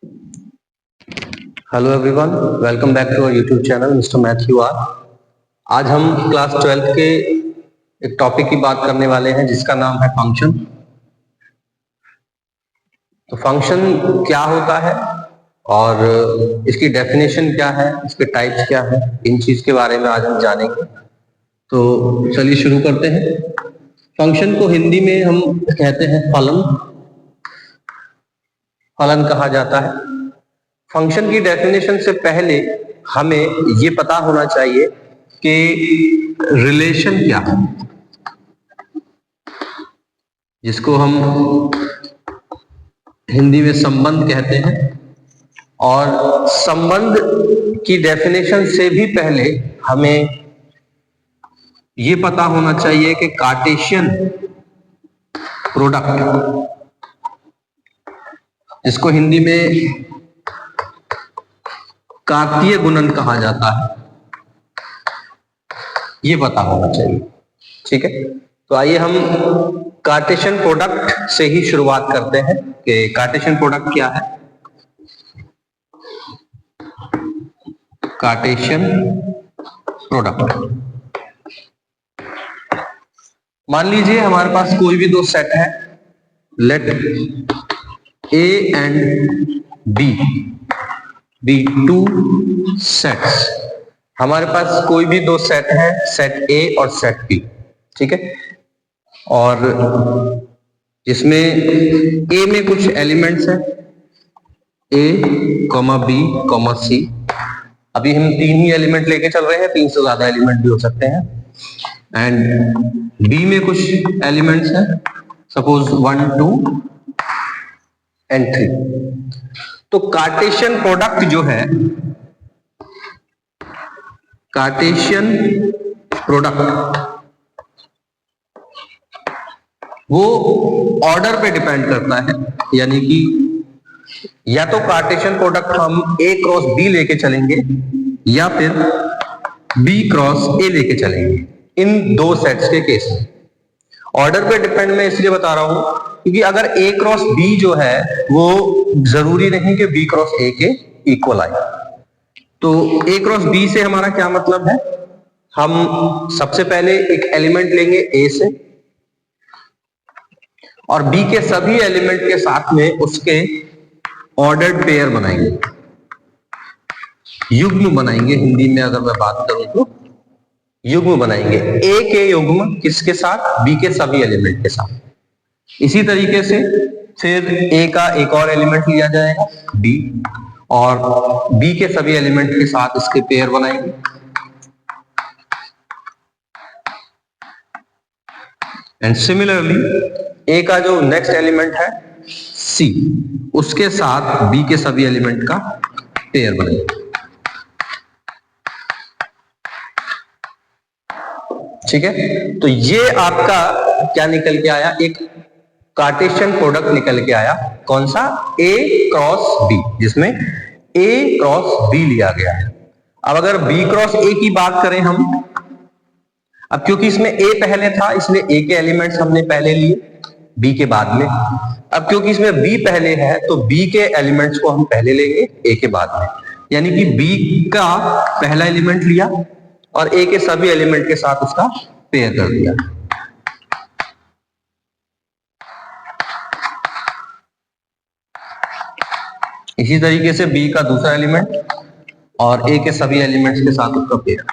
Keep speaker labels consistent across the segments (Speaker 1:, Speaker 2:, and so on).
Speaker 1: Hello everyone, welcome back to our YouTube channel mister Mathew R. आज हम class 12 के एक टॉपिक की बात करने वाले हैं जिसका नाम है फंक्शन। तो फंक्शन क्या होता है और इसकी डेफिनेशन क्या है, इसके टाइप्स क्या है, इन चीज के बारे में आज हम जानेंगे। तो चलिए शुरू करते हैं। फंक्शन को हिंदी में हम कहते हैं फलन। फलन कहा जाता है। फंक्शन की डेफिनेशन से पहले हमें ये पता होना चाहिए कि रिलेशन क्या है, जिसको हम हिंदी में संबंध कहते हैं। और संबंध की डेफिनेशन से भी पहले हमें ये पता होना चाहिए कि कार्टेशियन प्रोडक्ट, जिसको हिंदी में कार्तीय गुणन कहा जाता है, ये पता होना चाहिए। ठीक है, तो आइए हम कार्टेशियन प्रोडक्ट से ही शुरुआत करते हैं कि कार्टेशियन प्रोडक्ट क्या है। कार्टेशियन प्रोडक्ट, मान लीजिए हमारे पास कोई भी दो सेट है, let A and B be two sets. हमारे पास कोई भी दो सेट है, सेट ए और सेट बी। ठीक है, और इसमें ए में कुछ एलिमेंट्स हैं, ए कॉमा बी कॉमा सी। अभी हम तीन ही एलिमेंट लेके चल रहे हैं, तीन से ज्यादा एलिमेंट भी हो सकते हैं। एंड बी में कुछ एलिमेंट्स हैं, सपोज 1 2 एंड 3। तो कार्टेशियन प्रोडक्ट जो है, कार्टेशियन प्रोडक्ट वो ऑर्डर पे डिपेंड करता है। यानी कि या तो कार्टेशियन प्रोडक्ट हम ए क्रॉस बी लेके चलेंगे या फिर बी क्रॉस ए लेके चलेंगे, इन दो सेट्स के केस में। ऑर्डर पे डिपेंड मैं इसलिए बता रहा हूं क्योंकि अगर ए क्रॉस बी जो है वो जरूरी नहीं कि बी क्रॉस ए के इक्वल आए। तो ए क्रॉस बी से हमारा क्या मतलब है, हम सबसे पहले एक एलिमेंट लेंगे ए से और बी के सभी एलिमेंट के साथ में उसके ऑर्डर्ड पेयर बनाएंगे, युग्म बनाएंगे। हिंदी में अगर मैं बात करूं तो युग्म बनाएंगे, ए के युग्म किसके साथ, बी के सभी एलिमेंट के साथ। इसी तरीके से फिर ए का एक और एलिमेंट लिया जाएगा बी, और बी के सभी एलिमेंट के साथ इसके पेयर बनाएंगे। एंड सिमिलरली ए का जो नेक्स्ट एलिमेंट है सी, उसके साथ बी के सभी एलिमेंट का पेयर बनाएंगे। ठीक है, तो ये आपका क्या निकल के आया, एक कार्टेशियन प्रोडक्ट निकल के आया। कौन सा, ए क्रॉस बी, जिसमें ए क्रॉस बी लिया गया है। अब अगर बी क्रॉस ए की बात करें हम, अब क्योंकि इसमें ए पहले था इसलिए ए के एलिमेंट्स हमने पहले लिए, बी के बाद में। अब क्योंकि इसमें बी पहले है तो बी के एलिमेंट्स को हम पहले लेंगे, ए के बाद में। यानी कि बी का पहला एलिमेंट लिया और ए के सभी एलिमेंट के साथ उसका पेयर कर दिया। इसी तरीके से बी का दूसरा एलिमेंट और ए के सभी एलिमेंट्स के साथ उसका पेयर।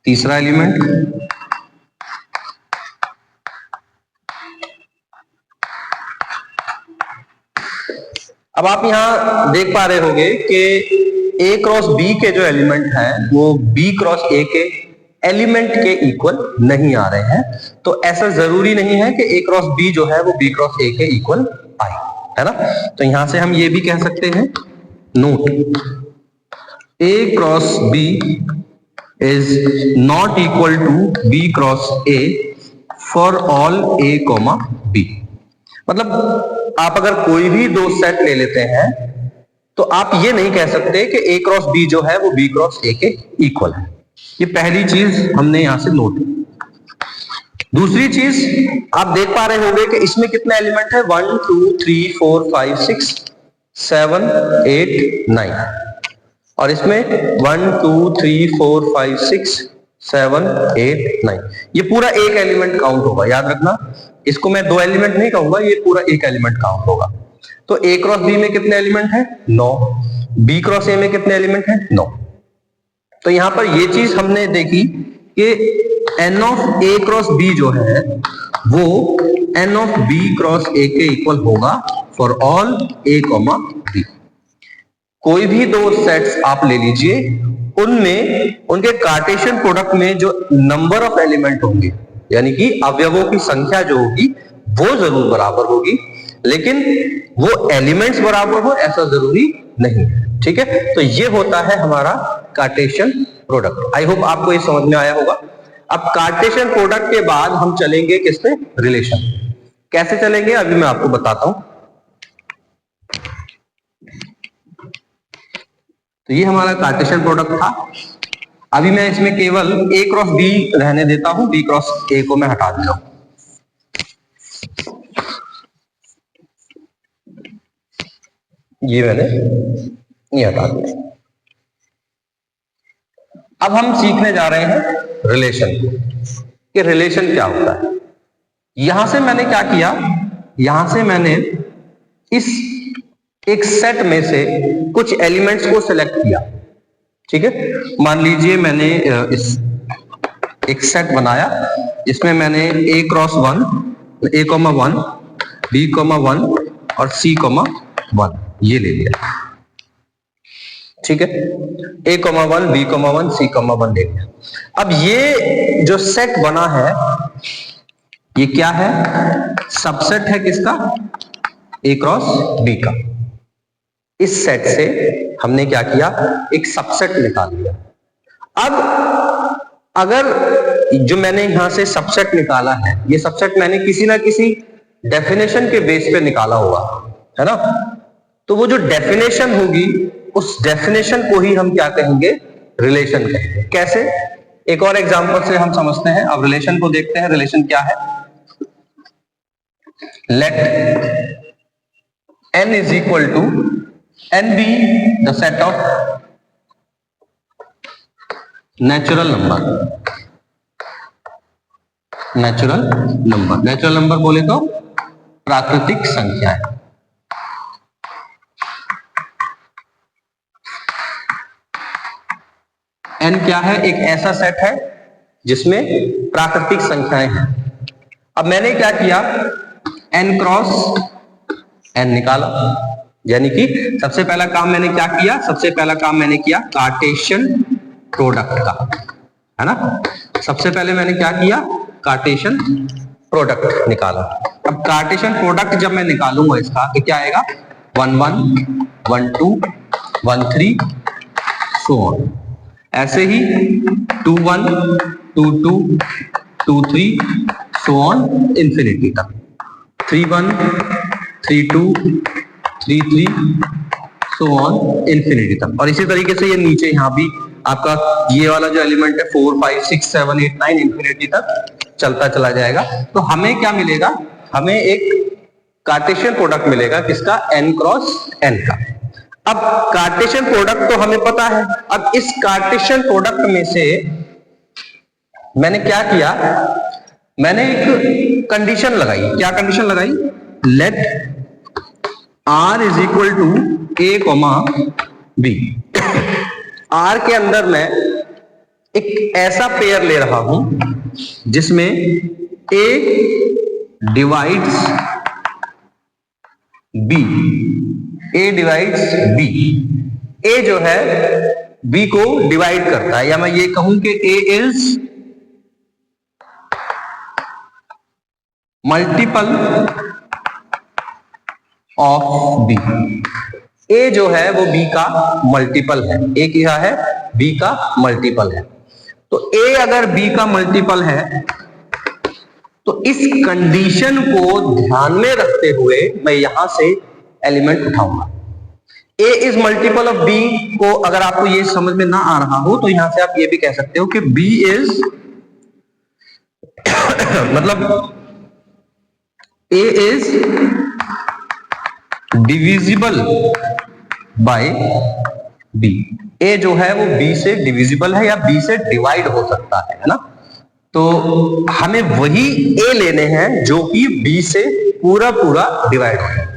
Speaker 1: तीसरा एलिमेंट, अब आप यहां देख पा रहे होंगे कि ए क्रॉस बी के जो एलिमेंट है वो बी क्रॉस ए के एलिमेंट के इक्वल नहीं आ रहे हैं। तो ऐसा जरूरी नहीं है कि ए क्रॉस बी जो है वो बी क्रॉस ए के इक्वल आए, है ना। तो यहां से हम ये भी कह सकते हैं, note A cross B is not equal to B cross A for all A comma B. मतलब आप अगर कोई भी दो सेट ले लेते हैं तो आप ये नहीं कह सकते कि ए क्रॉस बी जो है वो बी क्रॉस ए के इक्वल है। ये पहली चीज हमने यहां से नोट। दूसरी चीज आप देख पा रहे होंगे कि इसमें कितने एलिमेंट है, 1 2 3 4 5 6 7 8 9, और इसमें 1 2 3 4 5 6 7 8 9, ये पूरा एक एलिमेंट काउंट होगा। याद रखना, इसको मैं दो एलिमेंट नहीं कहूंगा, ये पूरा एक एलिमेंट काउंट होगा। तो ए क्रॉस बी में कितने एलिमेंट है, 9। बी क्रॉस ए में कितने एलिमेंट है, 9। तो यहां पर ये चीज हमने देखी कि n of A cross B जो है वो n of B cross A के इक्वल होगा for all A comma B. कोई भी दो सेट्स आप ले लीजिए, उनमें उनके कार्टेशियन प्रोडक्ट में जो नंबर ऑफ एलिमेंट होंगे, यानी कि अवयवों की संख्या जो होगी वो जरूर बराबर होगी, लेकिन वो एलिमेंट्स बराबर हो ऐसा जरूरी नहीं है। ठीक है, तो ये होता है हमारा कार्टेशियन प्रोडक्ट। आई होप आपको ये समझ में आया होगा। अब कार्टेशियन प्रोडक्ट के बाद हम चलेंगे किस पे, रिलेशन। कैसे चलेंगे अभी मैं आपको बताता हूं। तो ये हमारा कार्टेशियन प्रोडक्ट था। अभी मैं इसमें केवल ए क्रॉस बी रहने देता हूं, बी क्रॉस ए को मैं हटा देता हूं। ये मैंने ये हटा दिया। अब हम सीखने जा रहे हैं रिलेशन को, कि रिलेशन क्या होता है। यहां से मैंने क्या किया, यहां से मैंने इस एक सेट में से कुछ एलिमेंट्स को सिलेक्ट किया। ठीक है, मान लीजिए मैंने इस एक सेट बनाया, इसमें मैंने ए क्रॉस 1, ए कॉमा 1, बी कॉमा 1 और सी कॉमा 1 ये ले लिया। ठीक है, ए comma 1, B comma 1, C comma 1 ले लिया। अब ये जो सेट बना है ये क्या है, सबसेट है किसका, ए क्रॉस बी का। इस सेट से हमने क्या किया, एक सबसेट निकाल लिया। अब अगर जो मैंने यहां से सबसेट निकाला है, ये सबसेट मैंने किसी ना किसी डेफिनेशन के बेस पे निकाला हुआ है ना, तो वो जो डेफिनेशन होगी उस डेफिनेशन को ही हम क्या कहेंगे, रिलेशन कहेंगे। कैसे, एक और एग्जांपल से हम समझते हैं। अब रिलेशन को देखते हैं, रिलेशन क्या है। Let n is equal to n be the set of natural number. Natural number, natural number बोले तो प्राकृतिक संख्याएं। n क्या है, एक ऐसा सेट है जिसमें प्राकृतिक संख्याएं हैं। अब मैंने क्या किया, n क्रॉस n निकाला, यानी कि सबसे पहला काम मैंने क्या किया, सबसे पहला काम मैंने किया कार्टेशियन प्रोडक्ट का, है ना। सबसे पहले मैंने क्या किया, कार्टेशियन प्रोडक्ट निकाला। अब कार्टेशियन प्रोडक्ट जब मैं निकालूंगा इसका तो क्या आएगा, 1 1 1 2 1 3 सो ऑन। ऐसे ही 2 1 2 2 2 3 सो ऑन इंफिनिटी तक, 3 1 3 2 3 3 सो ऑन इंफिनिटी तक। और इसी तरीके से ये नीचे यहां भी आपका ये वाला जो एलिमेंट है 4 5 6 7 8 9 इंफिनिटी तक चलता चला जाएगा। तो हमें क्या मिलेगा, हमें एक कार्टेशियन प्रोडक्ट मिलेगा किसका, n क्रॉस n का। अब कार्टेशियन प्रोडक्ट तो हमें पता है। अब इस कार्टेशियन प्रोडक्ट में से मैंने क्या किया, मैंने एक कंडीशन लगाई। क्या कंडीशन लगाई, let r is equal to a comma b। r के अंदर मैं एक ऐसा पेयर ले रहा हूं जिसमें a divides b, a divides b। a जो है b को डिवाइड करता है, या मैं ये कहूं कि a is multiple of b। a जो है वो b का मल्टीपल है। a क्या है, b का मल्टीपल है। तो a अगर b का मल्टीपल है तो इस कंडीशन को ध्यान में रखते हुए मैं यहां से एलिमेंट उठाऊंगा। a is multiple of b को अगर आपको ये समझ में ना आ रहा हो तो यहां से आप ये भी कह सकते हो कि b इज मतलब A is divisible by B। A जो है वो B से डिविजिबल है या B से डिवाइड हो सकता है ना। तो हमें वही A लेने हैं जो कि B से पूरा पूरा डिवाइड हो।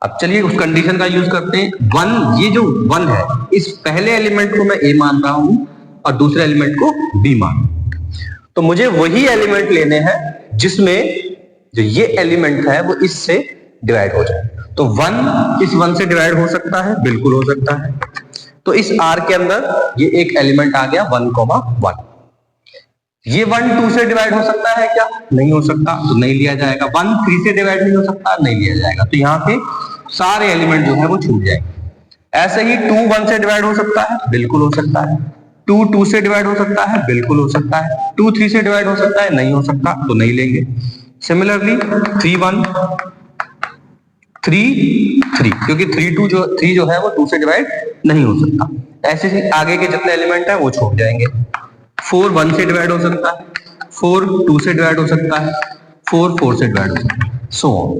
Speaker 1: अब चलिए उस कंडीशन का यूज करते हैं। 1, ये जो 1 है, इस पहले एलिमेंट को मैं A मान रहा हूं और दूसरे एलिमेंट को B मान। तो मुझे वही एलिमेंट लेने हैं जिसमें जो ये एलिमेंट है वो इससे डिवाइड हो जाए। तो 1 इस 1 से डिवाइड हो सकता है, बिल्कुल हो सकता है। तो इस R के अंदर ये एक एलिमेंट आ गया 1,1। ये 1 2 से डिवाइड हो सकता है क्या? नहीं हो सकता, तो नहीं लिया जाएगा। 1 3 से डिवाइड नहीं हो सकता, नहीं लिया जाएगा। तो यहाँ पे सारे एलिमेंट जो है वो छूट जाएंगे। ऐसे ही 2 1 से डिवाइड हो सकता है, बिल्कुल हो सकता है। 2 2 से डिवाइड हो सकता है, बिल्कुल हो सकता है। 2 3 से डिवाइड हो सकता है, नहीं हो सकता, तो नहीं लेंगे। सिमिलरली 3 1 3 3, क्योंकि 3 जो है वो 2 से डिवाइड नहीं हो सकता। ऐसे ही आगे के जितने एलिमेंट है वो छूट जाएंगे। 4 1 से डिवाइड हो सकता है, 4 2 से डिवाइड हो सकता है, 4 4 से डिवाइड हो सकता है, सो ऑन।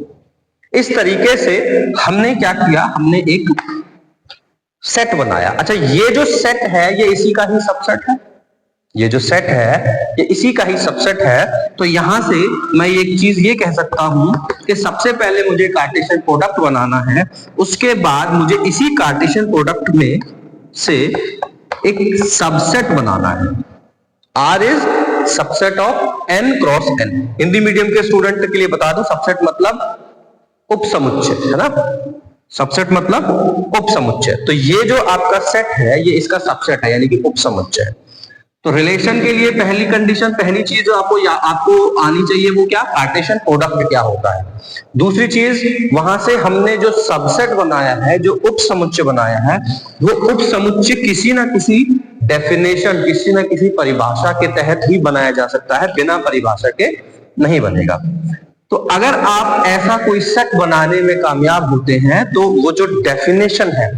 Speaker 1: इस तरीके से हमने क्या किया, हमने एक सेट बनाया। अच्छा, ये जो सेट है ये इसी का ही सबसेट है। ये जो सेट है ये इसी का ही सबसेट है। तो यहां से मैं एक चीज ये कह सकता हूं कि सबसे पहले मुझे कार्टेशियन प्रोडक्ट बनाना है, उसके बाद मुझे इसी कार्टेशियन प्रोडक्ट में से एक सबसेट बनाना है। R is subset of n cross n। Hindi medium के स्टूडेंट के लिए बता दो, सबसेट मतलब उपसमुच्चय है ना। सबसेट मतलब उपसमुच्चय। तो ये जो आपका सेट है ये इसका सबसेट है, यानी कि उपसमुच्चय। तो रिलेशन के लिए पहली कंडीशन, पहली चीज जो आपको आनी चाहिए वो क्या, कार्टेशियन प्रोडक्ट क्या होता है। दूसरी चीज, वहां से हमने जो सबसेट बनाया है, जो उपसमुच्चय बनाया है, वो उपसमुच्चय किसी ना किसी डेफिनेशन, किसी ना किसी परिभाषा के तहत ही बनाया जा सकता है, बिना परिभाषा के नहीं बनेगा। तो अगर आप ऐसा कोई सेट बनाने में कामयाब होते हैं तो वो जो डेफिनेशन है,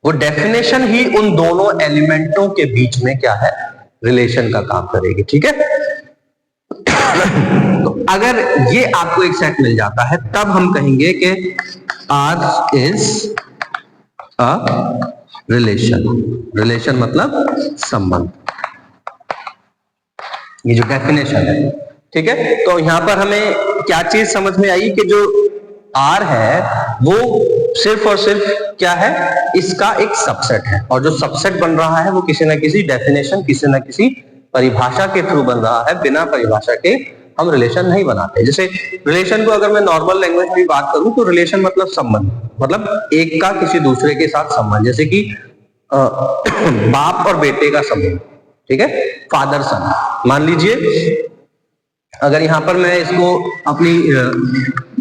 Speaker 1: वो डेफिनेशन ही उन दोनों एलिमेंटों के बीच में क्या है, रिलेशन का काम करेगी। ठीक है। तो अगर ये आपको एक सेट मिल जाता है तब हम कहेंगे कि R is a relation. Relation मतलब संबंध, ये जो डेफिनेशन है। ठीक है। तो यहां पर हमें क्या चीज समझ में आई कि जो R है वो सिर्फ और सिर्फ क्या है, इसका एक सबसेट है, और जो सबसेट बन रहा है वो किसी ना किसी डेफिनेशन, किसी ना किसी परिभाषा के थ्रू बन रहा है। बिना परिभाषा के हम रिलेशन नहीं बनाते। जैसे रिलेशन को अगर मैं नॉर्मल लैंग्वेज में बात करूं तो रिलेशन मतलब संबंध, मतलब एक का किसी दूसरे के साथ संबंध। जैसे कि बाप और बेटे का संबंध, ठीक है, फादर सन। मान लीजिए अगर यहां पर मैं इसको अपनी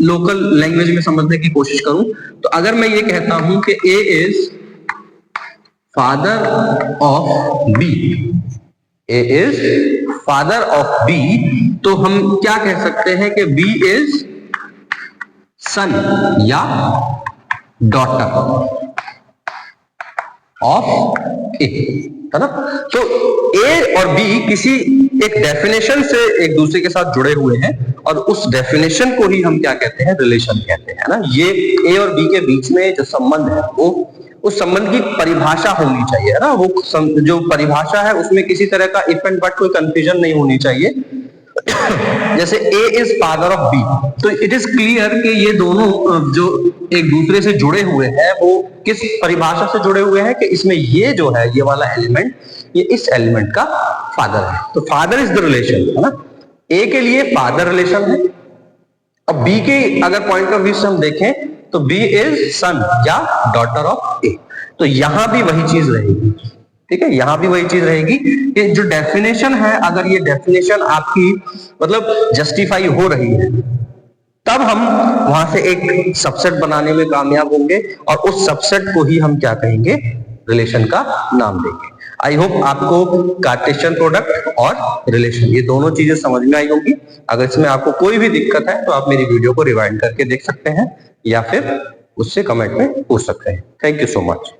Speaker 1: लोकल लैंग्वेज में समझने की कोशिश करूं तो अगर मैं ये कहता हूं कि A is father of B, A is father of B, तो हम क्या कह सकते हैं कि B इज सन या डॉटर ऑफ A, है ना। तो A और B किसी एक डेफिनेशन से एक दूसरे के साथ जुड़े हुए हैं, और उस डेफिनेशन को ही हम क्या कहते हैं, रिलेशन कहते हैं ना। ये A और B के बीच में जो संबंध है वो उस संबंध की परिभाषा होनी चाहिए, है ना। वो जो परिभाषा है उसमें किसी तरह का इफ एंड बट कोई कंफ्यूजन नहीं होनी चाहिए। जैसे A is father of B, तो इट इज क्लियर कि ये दोनों जो एक दूसरे से जुड़े हुए हैं वो किस परिभाषा से जुड़े हुए हैं कि इसमें ये जो है, ये वाला एलिमेंट, ये इस एलिमेंट का फादर है। तो फादर इज द रिलेशन, है ना। A के लिए फादर रिलेशन है, और B के अगर पॉइंट ऑफ व्यू से हम देखें तो B इज सन या डॉटर ऑफ A। तो यहां भी वही चीज रहेगी, ठीक है, यहां भी वही चीज रहेगी कि जो डेफिनेशन है, अगर ये डेफिनेशन आपकी मतलब जस्टिफाई हो रही है तब हम वहां से एक सबसेट बनाने में कामयाब होंगे, और उस सबसेट को ही हम क्या कहेंगे, रिलेशन का नाम देंगे। आई होप आपको कार्टेशियन प्रोडक्ट और रिलेशन ये दोनों चीजें समझ में आई होगी। अगर इसमें आपको कोई भी दिक्कत है तो आप मेरी वीडियो को रिवाइंड करके देख सकते हैं या फिर उससे कमेंट में पूछ सकते हैं। Thank you so much.